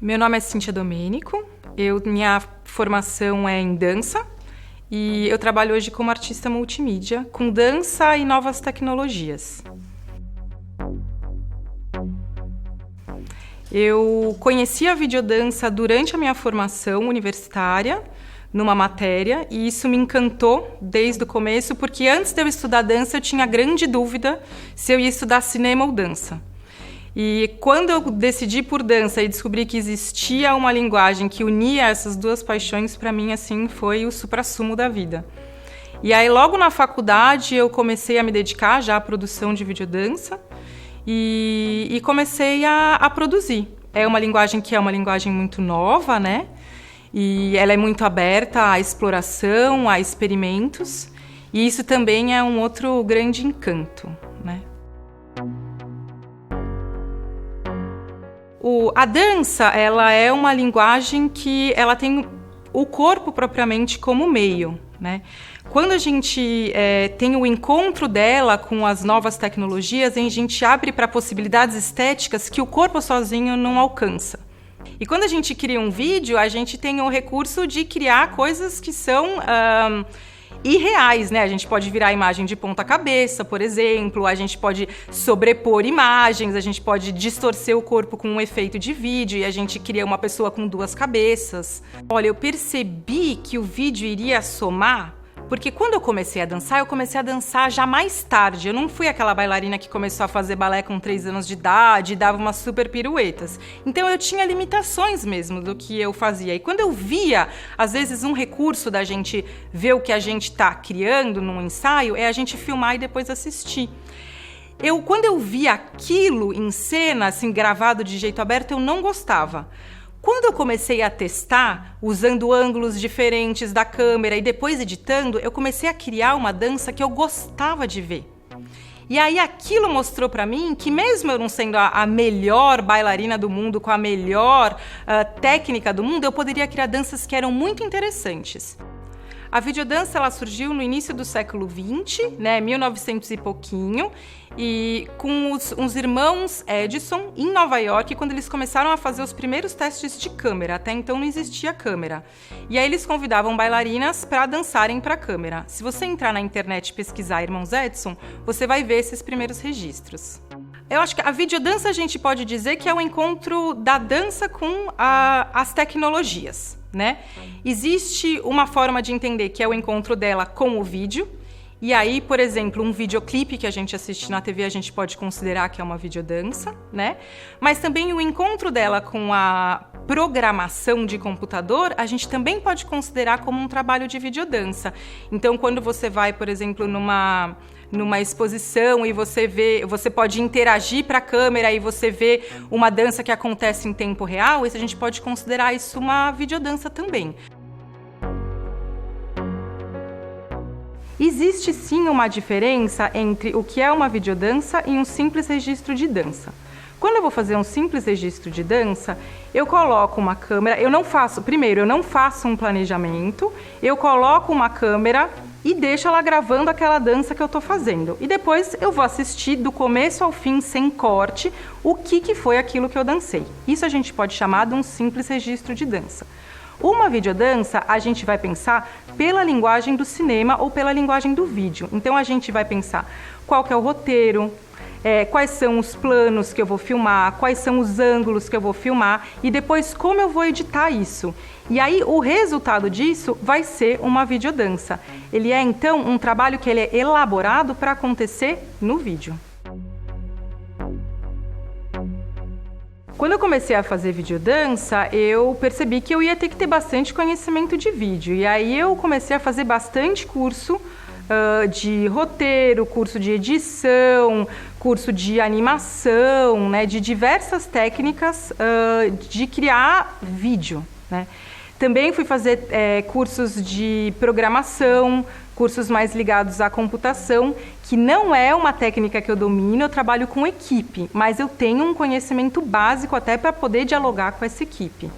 Meu nome é Cíntia Domênico, minha formação é em dança e eu trabalho hoje como artista multimídia, com dança e novas tecnologias. Eu conheci a videodança durante a minha formação universitária, numa matéria, e isso me encantou desde o começo, porque antes de eu estudar dança, eu tinha grande dúvida se eu ia estudar cinema ou dança. E quando eu decidi por dança e descobri que existia uma linguagem que unia essas duas paixões, para mim, assim, foi o suprassumo da vida. E aí, logo na faculdade, eu comecei a me dedicar já à produção de videodança e comecei a produzir. É uma linguagem que é uma linguagem muito nova, né? E ela é muito aberta à exploração, a experimentos. E isso também é um outro grande encanto, né? A dança, ela é uma linguagem que ela tem o corpo propriamente como meio, né? Quando a gente tem o encontro dela com as novas tecnologias, a gente abre para possibilidades estéticas que o corpo sozinho não alcança. E quando a gente cria um vídeo, a gente tem o recurso de criar coisas que são irreais, né? A gente pode virar a imagem de ponta cabeça, por exemplo, a gente pode sobrepor imagens, a gente pode distorcer o corpo com um efeito de vídeo e a gente cria uma pessoa com duas cabeças. Olha, eu percebi que o vídeo iria somar, porque quando eu comecei a dançar já mais tarde. Eu não fui aquela bailarina que começou a fazer balé com 3 anos de idade e dava umas super piruetas. Então eu tinha limitações mesmo do que eu fazia. E quando eu via, às vezes, um recurso da gente ver o que a gente está criando num ensaio, é a gente filmar e depois assistir. Quando eu via aquilo em cena, assim, gravado de jeito aberto, eu não gostava. Quando eu comecei a testar, usando ângulos diferentes da câmera e depois editando, eu comecei a criar uma dança que eu gostava de ver. E aí aquilo mostrou para mim que mesmo eu não sendo a melhor bailarina do mundo, com a melhor técnica do mundo, eu poderia criar danças que eram muito interessantes. A videodança ela surgiu no início do século XX, né, 1900 e pouquinho, e com uns irmãos Edison em Nova York, quando eles começaram a fazer os primeiros testes de câmera. Até então não existia câmera. E aí eles convidavam bailarinas para dançarem para a câmera. Se você entrar na internet e pesquisar Irmãos Edison, você vai ver esses primeiros registros. Eu acho que a videodança a gente pode dizer que é o encontro da dança com as tecnologias, né? Existe uma forma de entender que é o encontro dela com o vídeo. E aí, por exemplo, um videoclipe que a gente assiste na TV, a gente pode considerar que é uma videodança, né? Mas também o encontro dela com a programação de computador, a gente também pode considerar como um trabalho de videodança. Então, quando você vai, por exemplo, numa exposição e você pode interagir para a câmera e você vê uma dança que acontece em tempo real, a gente pode considerar isso uma videodança também. Existe sim uma diferença entre o que é uma videodança e um simples registro de dança. Quando eu vou fazer um simples registro de dança, eu coloco uma câmera, eu não faço um planejamento, eu coloco uma câmera e deixo ela gravando aquela dança que eu estou fazendo. E depois eu vou assistir do começo ao fim, sem corte, o que foi aquilo que eu dancei. Isso a gente pode chamar de um simples registro de dança. Uma videodança, a gente vai pensar pela linguagem do cinema ou pela linguagem do vídeo. Então, a gente vai pensar qual que é o roteiro, quais são os planos que eu vou filmar, quais são os ângulos que eu vou filmar e depois como eu vou editar isso. E aí, o resultado disso vai ser uma videodança. Ele é, então, um trabalho que ele é elaborado para acontecer no vídeo. Quando eu comecei a fazer videodança, eu percebi que eu ia ter que ter bastante conhecimento de vídeo. E aí eu comecei a fazer bastante curso de roteiro, curso de edição, curso de animação, né, de diversas técnicas de criar vídeo, né. Também fui fazer cursos de programação, cursos mais ligados à computação, que não é uma técnica que eu domino, eu trabalho com equipe, mas eu tenho um conhecimento básico até para poder dialogar com essa equipe.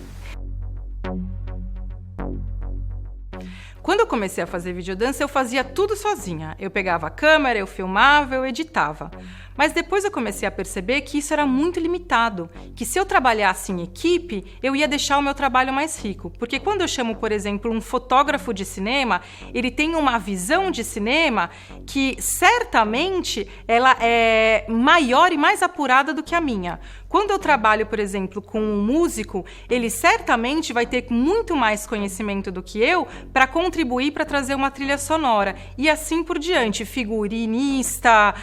Quando eu comecei a fazer videodança, eu fazia tudo sozinha. Eu pegava a câmera, eu filmava, eu editava. Mas depois eu comecei a perceber que isso era muito limitado, que se eu trabalhasse em equipe, eu ia deixar o meu trabalho mais rico. Porque quando eu chamo, por exemplo, um fotógrafo de cinema, ele tem uma visão de cinema que certamente ela é maior e mais apurada do que a minha. Quando eu trabalho, por exemplo, com um músico, ele certamente vai ter muito mais conhecimento do que eu para contribuir para trazer uma trilha sonora. E assim por diante, figurinista,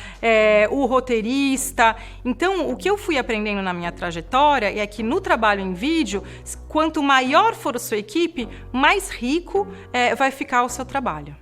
o roteirista. Então, o que eu fui aprendendo na minha trajetória é que no trabalho em vídeo, quanto maior for a sua equipe, mais rico vai ficar o seu trabalho.